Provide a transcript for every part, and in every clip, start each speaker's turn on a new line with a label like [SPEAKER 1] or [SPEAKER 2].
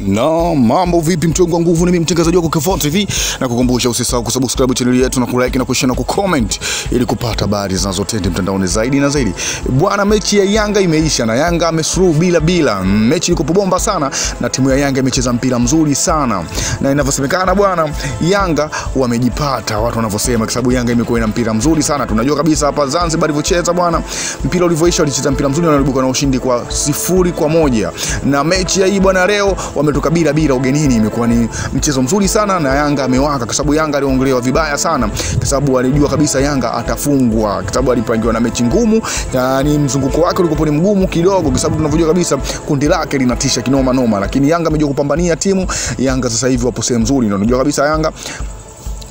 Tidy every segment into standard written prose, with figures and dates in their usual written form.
[SPEAKER 1] Na mambo vipi mtongo wa nguvu, ni mimi mtangazaji wako Kevoo TV, na kukumbusha usisahau kusubscribe channel yetu na kulike na kushare na kucomment ili kupata habari zinazotendeka mtandaoni zaidi na zaidi. Bwana, mechi ya Yanga imeisha na Yanga amesuru bila. Mechi ilikuwa bomba sana na timu ya Yanga imecheza mpira mzuri sana. Na inavyosemekana bwana, Yanga wamejipata, watu wanavyosema, kwa sababu Yanga imekuwa ina mpira mzuri sana. Tunajua kabisa hapa Zanzibar ilivyocheza bwana, mpira ulivyoisha walicheza mpira mzuri na walibuka na ushindi kwa 0-1. Na mechi ya hii bwana leo wametoka bila ugenini, imekuwa ni mchezo mzuri sana na Yanga amewaka, kwa sababu Yanga aliongelewa vibaya sana, kwa sababu alijua kabisa Yanga atafungwa, kwa sababu alipangiwa na mechi ngumu, yani mzunguko wake ulikuwa ni mgumu kidogo, kwa sababu tunavyojua kabisa kundi lake linatisha kinoma noma, lakini Yanga amejua kupambania timu. Yanga sasa hivi wapo sehemu nzuri, na unajua kabisa Yanga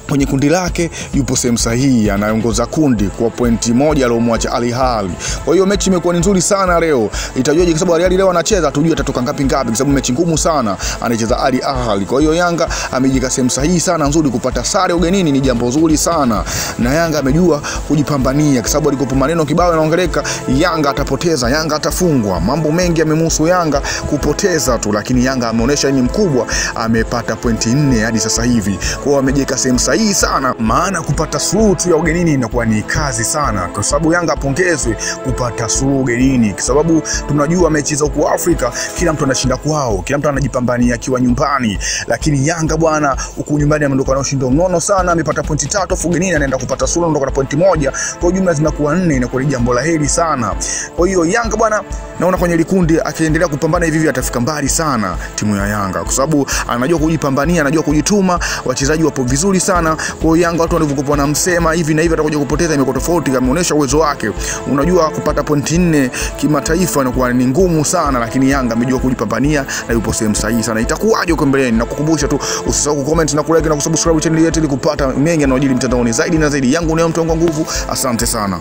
[SPEAKER 1] kwenye kundi lake yupo sehemu sahihi, anaongoza kundi kwa pointi 1 aliyomwacha Al Hilal. Kwa hiyo mechi imekuwa nzuri sana leo. Itajuaje? Kwa sababu Al Hilal leo anacheza, tujue atatoka ngapi, kwa sababu mechi ngumu sana anacheza Al Hilal. Kwa hiyo Yanga amejika sehemu sahihi sana nzuri, kupata sare ugenini ni jambo zuri sana, na Yanga amejua kujipambania, kwa sababu alikopo maneno kibao yanaongeleka, Yanga atapoteza, Yanga atafungwa. Mambo mengi yamemhusu Yanga kupoteza tu, lakini Yanga ameonyesha ni mkubwa, amepata pointi 4 hadi sasa hivi. Kwa hiyo amejika sehemu sahihi sana, maana kupata suluhu tu ya ugenini inakuwa ni kazi sana, kwa sababu Yanga apongezwe kupata suluhu ugenini, kwa sababu tunajua mechi za huko Afrika kila mtu anashinda kwao, kila mtu anajipambania akiwa nyumbani, lakini Yanga bwana huko nyumbani ameondoka na ushindi mnono sana, amepata pointi 3, ugenini anaenda kupata suluhu, anaondoka na pointi 1, kwa jumla zinakuwa 4, inakuwa ni jambo la heri sana. Kwa hiyo Yanga bwana, naona kwenye likundi akiendelea kupambana hivi atafika mbali sana timu ya Yanga, kwa sababu anajua kujipambania, anajua kujituma, wachezaji wapo vizuri sana. Kwa Yanga watu walivyokuwa wanamsema hivi na hivi atakuja kupoteza, imekuwa tofauti, ameonyesha uwezo wake. Unajua kupata pointi 4 kimataifa inakuwa ni ngumu sana, lakini Yanga amejua kujipambania na yupo sehemu sahihi sana. Itakuwaje huko mbeleni? Na kukumbusha tu usisahau kucomment na kulike na kusubscribe channel yetu ili kupata mengi yanayojiri mtandaoni zaidi na zaidi. Yangu ni mtongo wa nguvu, asante sana.